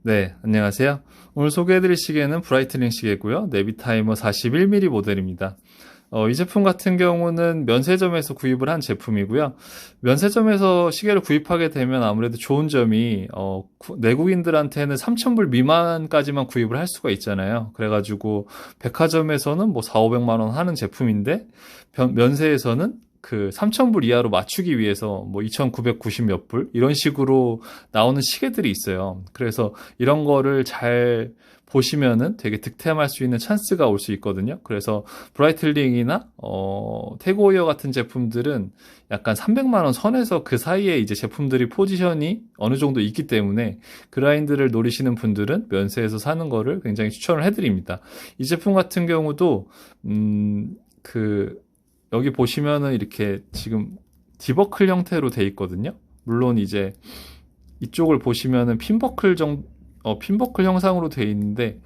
네, 안녕하세요. 오늘 소개해드릴 시계는 브라이트링 시계고요. 네비타이머 41mm 모델입니다. 이 제품 같은 경우는 면세점에서 구입을 한 제품이고요. 면세점에서 시계를 구입하게 되면 아무래도 좋은 점이 내국인들한테는 3,000불 미만까지만 구입을 할 수가 있잖아요. 그래가지고 백화점에서는 뭐 4, 500만 원 하는 제품인데 면세에서는 그 3,000불 이하로 맞추기 위해서 뭐 2,990 몇 불 이런 식으로 나오는 시계들이 있어요. 그래서 이런 거를 잘 보시면은 되게 득템할 수 있는 찬스가 올 수 있거든요. 그래서 브라이틀링이나 태그호이어 같은 제품들은 약간 300만 원 선에서 그 사이에 이제 제품들이 포지션이 어느 정도 있기 때문에 그라인드를 노리시는 분들은 면세에서 사는 거를 굉장히 추천을 해드립니다. 이 제품 같은 경우도 그 여기 보시면은 이렇게 지금 디버클 형태로 돼 있거든요. 물론 이제 이쪽을 보시면은 핀버클 형상으로 돼 있는데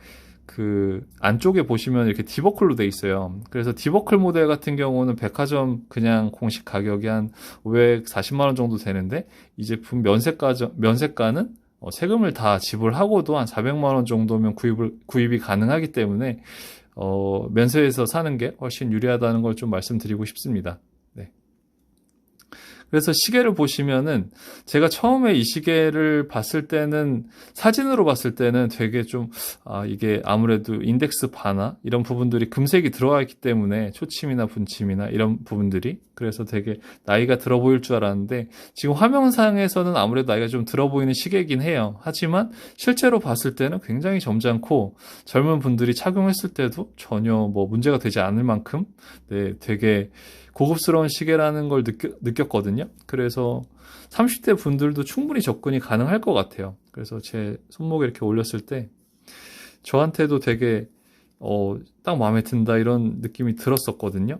그 안쪽에 보시면 이렇게 디버클로 돼 있어요. 그래서 디버클 모델 같은 경우는 백화점 그냥 공식 가격이 한 540만 원 정도 되는데 이 제품 면세가는 세금을 다 지불하고도 한 400만 원 정도면 구입이 가능하기 때문에 면세에서 사는 게 훨씬 유리하다는 걸 좀 말씀드리고 싶습니다. 네. 그래서 시계를 보시면은 제가 처음에 이 시계를 봤을 때는 사진으로 봤을 때는 되게 좀 이게 아무래도 인덱스 바나 이런 부분들이 금색이 들어가 있기 때문에 초침이나 분침이나 이런 부분들이 그래서 되게 나이가 들어 보일 줄 알았는데 지금 화면상에서는 아무래도 나이가 좀 들어 보이는 시계이긴 해요. 하지만 실제로 봤을 때는 굉장히 점잖고 젊은 분들이 착용했을 때도 전혀 뭐 문제가 되지 않을 만큼 네, 되게 고급스러운 시계라는 걸 느꼈거든요. 그래서 30대 분들도 충분히 접근이 가능할 것 같아요. 그래서 제 손목에 이렇게 올렸을 때 저한테도 되게 딱 마음에 든다 이런 느낌이 들었었거든요.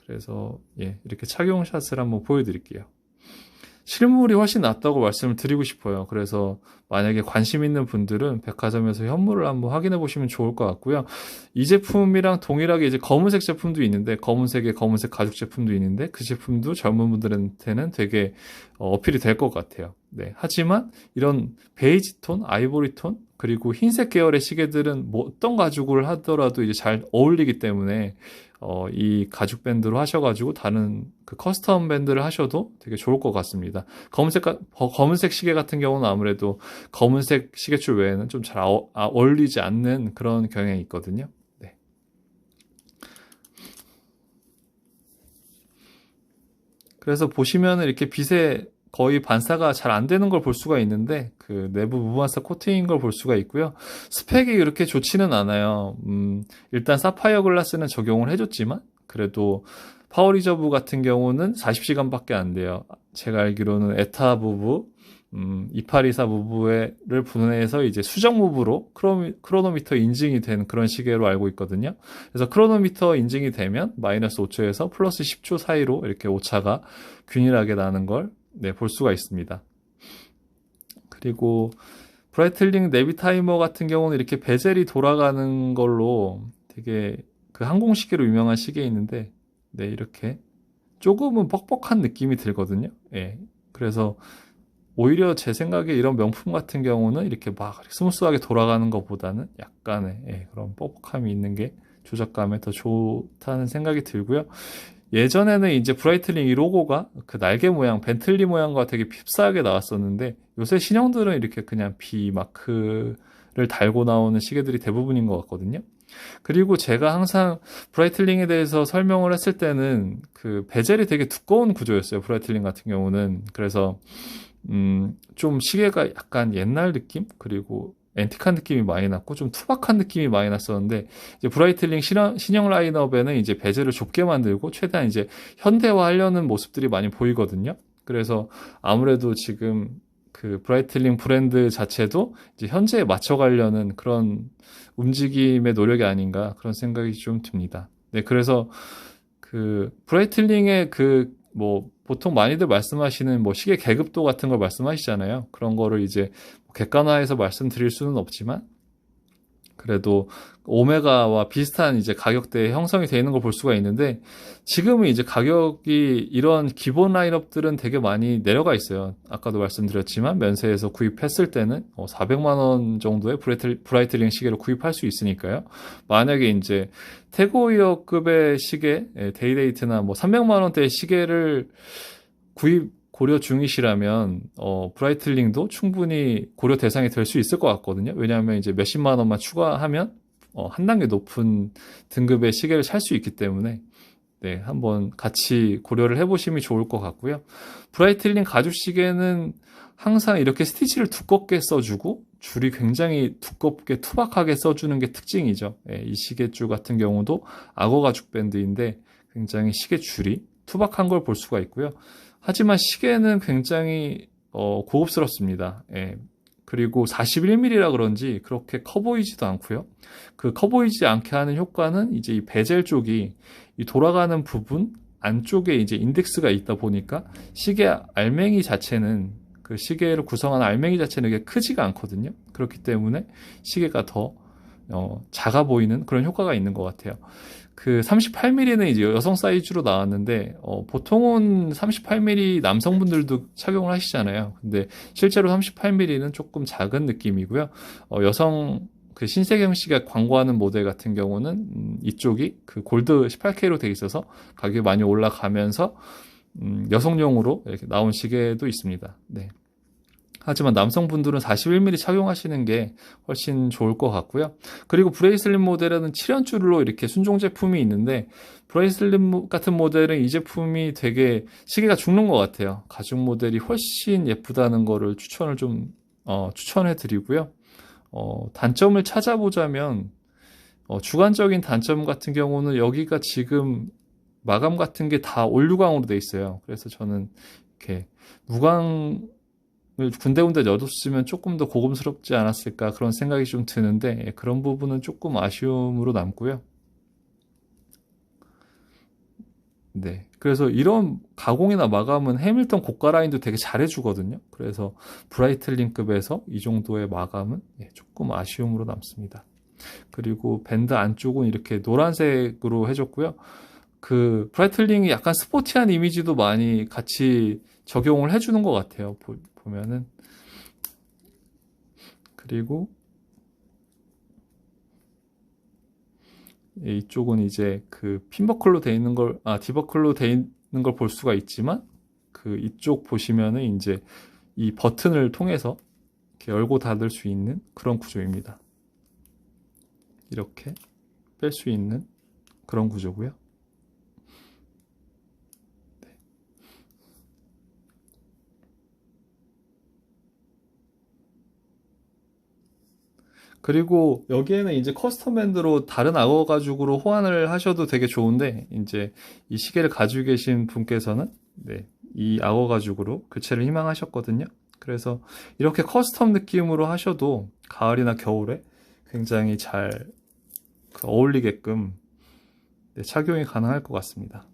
그래서 이렇게 착용샷을 한번 보여드릴게요. 실물이 훨씬 낫다고 말씀을 드리고 싶어요. 그래서 만약에 관심 있는 분들은 백화점에서 현물을 한번 확인해 보시면 좋을 것 같고요. 이 제품이랑 동일하게 이제 검은색 제품도 있는데 검은색 가죽 제품도 있는데 그 제품도 젊은 분들한테는 되게 어필이 될 것 같아요. 네. 하지만 이런 베이지 톤, 아이보리 톤 그리고 흰색 계열의 시계들은 뭐 어떤 가죽을 하더라도 이제 잘 어울리기 때문에 이 가죽 밴드로 하셔가지고 다른 그 커스텀 밴드를 하셔도 되게 좋을 것 같습니다. 검은색 시계 같은 경우는 아무래도 검은색 시계줄 외에는 좀 잘 어울리지 않는 그런 경향이 있거든요. 네. 그래서 보시면은 이렇게 빛에 거의 반사가 잘 안 되는 걸 볼 수가 있는데 그 내부 무반사 코팅인 걸 볼 수가 있고요. 스펙이 그렇게 좋지는 않아요. 일단 사파이어 글라스는 적용을 해줬지만 그래도 파워 리저브 같은 경우는 40시간밖에 안 돼요. 제가 알기로는 에타 무브 2824 무브를 분해해서 이제 수정 무브로 크로노미터 인증이 된 그런 시계로 알고 있거든요. 그래서 크로노미터 인증이 되면 마이너스 5초에서 플러스 10초 사이로 이렇게 오차가 균일하게 나는 걸 볼 수가 있습니다. 그리고 브라이틀링 네비타이머 같은 경우는 이렇게 베젤이 돌아가는 걸로 되게 그 항공시계로 유명한 시계 있는데 이렇게 조금은 뻑뻑한 느낌이 들거든요. 그래서 오히려 제 생각에 이런 명품 같은 경우는 이렇게 막 스무스하게 돌아가는 것보다는 약간의 그런 뻑뻑함이 있는 게 조작감에 더 좋다는 생각이 들고요. 예전에는 이제 브라이틀링 이 로고가 그 날개 모양, 벤틀리 모양과 되게 휩싸하게 나왔었는데 요새 신형들은 이렇게 그냥 B 마크를 달고 나오는 시계들이 대부분인 것 같거든요. 그리고 제가 항상 브라이틀링에 대해서 설명을 했을 때는 그 베젤이 되게 두꺼운 구조였어요. 브라이틀링 같은 경우는. 그래서 좀 시계가 약간 옛날 느낌? 그리고 앤틱한 느낌이 많이 났고 좀 투박한 느낌이 많이 났었는데 이제 브라이틀링 신형 라인업에는 이제 베젤을 좁게 만들고 최대한 이제 현대화하려는 모습들이 많이 보이거든요. 그래서 아무래도 지금 그 브라이틀링 브랜드 자체도 이제 현재에 맞춰가려는 그런 움직임의 노력이 아닌가 그런 생각이 좀 듭니다. 네, 그래서 그 브라이틀링의 그 뭐 보통 많이들 말씀하시는 뭐 시계 계급도 같은 걸 말씀하시잖아요. 그런 거를 이제 객관화해서 말씀드릴 수는 없지만 그래도 오메가와 비슷한 이제 가격대에 형성이 되어 있는 걸 볼 수가 있는데, 지금은 이제 가격이 이런 기본 라인업들은 되게 많이 내려가 있어요. 아까도 말씀드렸지만 면세에서 구입했을 때는 400만 원 정도의 브라이틀링 시계를 구입할 수 있으니까요. 만약에 이제 태고이어급의 시계, 데이데이트나 뭐 300만 원대의 시계를 구입 고려 중이시라면 브라이틀링도 충분히 고려 대상이 될 수 있을 것 같거든요. 왜냐하면 이제 몇십만 원만 추가하면 한 단계 높은 등급의 시계를 살 수 있기 때문에, 네, 한번 같이 고려를 해보시면 좋을 것 같고요. 브라이틀링 가죽 시계는 항상 이렇게 스티치를 두껍게 써주고 줄이 굉장히 두껍게 투박하게 써주는 게 특징이죠. 이 시계줄 같은 경우도 악어 가죽 밴드인데 굉장히 시계 줄이 투박한 걸 볼 수가 있고요. 하지만 시계는 굉장히 고급스럽습니다. 그리고 41mm라 그런지 그렇게 커 보이지도 않고요. 그 커 보이지 않게 하는 효과는 이제 이 베젤 쪽이 이 돌아가는 부분 안쪽에 이제 인덱스가 있다 보니까 시계 알맹이 자체는, 그 시계를 구성하는 알맹이 자체는 이게 크지가 않거든요. 그렇기 때문에 시계가 더 작아 보이는 그런 효과가 있는 것 같아요. 그 38mm는 이제 여성 사이즈로 나왔는데 보통은 38mm 남성분들도 착용을 하시잖아요. 근데 실제로 38mm는 조금 작은 느낌이고요. 여성 그 신세경 씨가 광고하는 모델 같은 경우는 이쪽이 그 골드 18K로 돼 있어서 가격이 많이 올라가면서 여성용으로 이렇게 나온 시계도 있습니다. 네. 하지만 남성분들은 41mm 착용하시는 게 훨씬 좋을 것 같고요. 그리고 브레이슬릿 모델은 7연줄로 이렇게 순종 제품이 있는데, 브레이슬릿 같은 모델은 이 제품이 되게 시계가 죽는 것 같아요. 가죽 모델이 훨씬 예쁘다는 거를 추천해 드리고요. 단점을 찾아보자면, 주관적인 단점 같은 경우는 여기가 지금 마감 같은 게 다 올유광으로 돼 있어요. 그래서 저는 이렇게 무광 군데군데 넣어뒀으면 조금 더 고급스럽지 않았을까, 그런 생각이 좀 드는데, 그런 부분은 조금 아쉬움으로 남고요. 네. 그래서 이런 가공이나 마감은 해밀턴 고가 라인도 되게 잘해주거든요. 그래서 브라이틀링급에서 이 정도의 마감은 조금 아쉬움으로 남습니다. 그리고 밴드 안쪽은 이렇게 노란색으로 해줬고요. 그 브라이틀링이 약간 스포티한 이미지도 많이 같이 적용을 해주는 것 같아요. 보면은. 그리고 이쪽은 이제 그 핀버클로 돼 있는 걸, 디버클로 돼 있는 걸 볼 수가 있지만, 그 이쪽 보시면은 이제 이 버튼을 통해서 이렇게 열고 닫을 수 있는 그런 구조입니다. 이렇게 뺄 수 있는 그런 구조고요. 그리고 여기에는 이제 커스텀 밴드로 다른 악어 가죽으로 호환을 하셔도 되게 좋은데, 이제 이 시계를 가지고 계신 분께서는 이 악어 가죽으로 교체를 희망하셨거든요. 그래서 이렇게 커스텀 느낌으로 하셔도 가을이나 겨울에 굉장히 잘 어울리게끔 착용이 가능할 것 같습니다.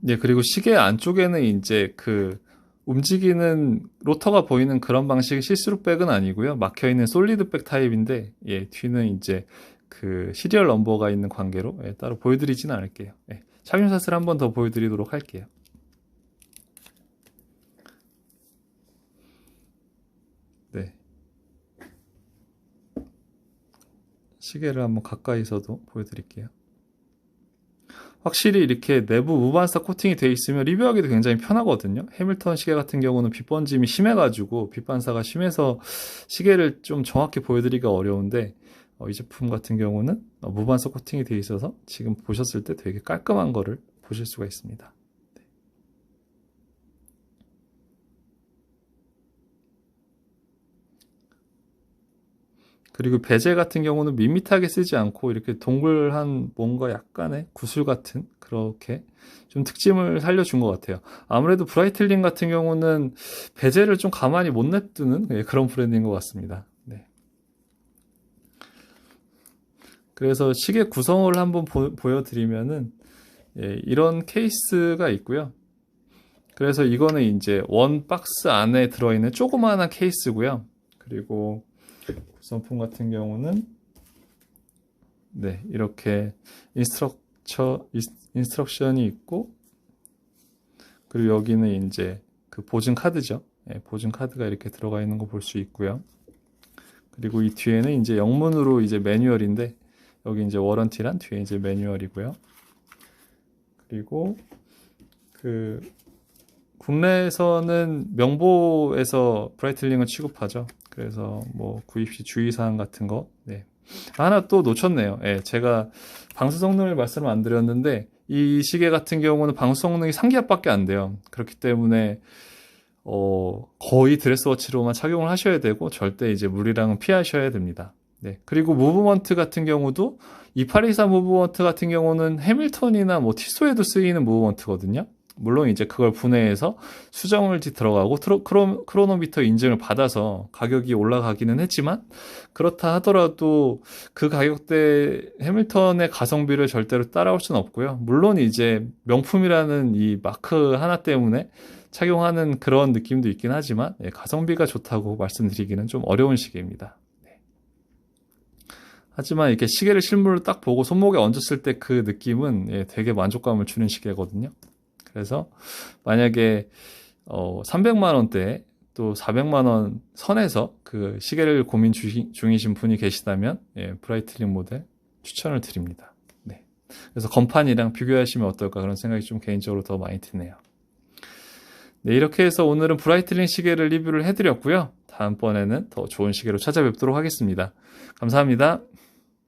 네, 그리고 시계 안쪽에는 이제 그 움직이는 로터가 보이는 그런 방식의 시스루백은 아니고요. 막혀있는 솔리드백 타입인데, 뒤는 이제 그 시리얼 넘버가 있는 관계로 따로 보여드리지는 않을게요. 착용샷을 한 번 더 보여드리도록 할게요. 네. 시계를 한번 가까이서도 보여드릴게요. 확실히 이렇게 내부 무반사 코팅이 돼 있으면 리뷰하기도 굉장히 편하거든요. 해밀턴 시계 같은 경우는 빛 번짐이 심해가지고, 빛 반사가 심해서 시계를 좀 정확히 보여드리기가 어려운데, 이 제품 같은 경우는 무반사 코팅이 돼 있어서 지금 보셨을 때 되게 깔끔한 거를 보실 수가 있습니다. 그리고 베젤 같은 경우는 밋밋하게 쓰지 않고 이렇게 동글한 뭔가 약간의 구슬 같은 그렇게 좀 특징을 살려준 것 같아요. 아무래도 브라이틀링 같은 경우는 베젤을 좀 가만히 못 냅두는 그런 브랜드인 것 같습니다. 네. 그래서 시계 구성을 한번 보여드리면은 이런 케이스가 있고요. 그래서 이거는 이제 원 박스 안에 들어있는 조그마한 케이스고요. 그리고 구성품 같은 경우는 이렇게 인스트럭션이 있고, 그리고 여기는 이제 그 보증 카드죠. 보증 카드가 이렇게 들어가 있는 거 볼 수 있고요. 그리고 이 뒤에는 이제 영문으로 이제 매뉴얼인데, 여기 이제 워런티란 뒤에 이제 매뉴얼이고요. 그리고 그 국내에서는 명보에서 브라이틀링을 취급하죠. 그래서 뭐 구입 시 주의사항 같은 거. 하나 또 놓쳤네요. 제가 방수 성능을 말씀을 안 드렸는데 이 시계 같은 경우는 방수 성능이 3기압밖에 안 돼요. 그렇기 때문에 거의 드레스워치로만 착용을 하셔야 되고 절대 이제 물이랑은 피하셔야 됩니다. 그리고 무브먼트 같은 경우도 2824 무브먼트 같은 경우는 해밀턴이나 뭐 티소에도 쓰이는 무브먼트거든요. 물론 이제 그걸 분해해서 수정을 들어가고 크로노미터 인증을 받아서 가격이 올라가기는 했지만, 그렇다 하더라도 그 가격대 해밀턴의 가성비를 절대로 따라올 수는 없고요. 물론 이제 명품이라는 이 마크 하나 때문에 착용하는 그런 느낌도 있긴 하지만 가성비가 좋다고 말씀드리기는 좀 어려운 시계입니다. 하지만 이렇게 시계를 실물로 딱 보고 손목에 얹었을 때 그 느낌은 되게 만족감을 주는 시계거든요. 그래서 만약에 300만 원대 또 400만 원 선에서 그 시계를 고민 중이신 분이 계시다면 브라이틀링 모델 추천을 드립니다. 그래서 건판이랑 비교하시면 어떨까 그런 생각이 좀 개인적으로 더 많이 드네요. 이렇게 해서 오늘은 브라이틀링 시계를 리뷰를 해드렸고요. 다음번에는 더 좋은 시계로 찾아뵙도록 하겠습니다. 감사합니다.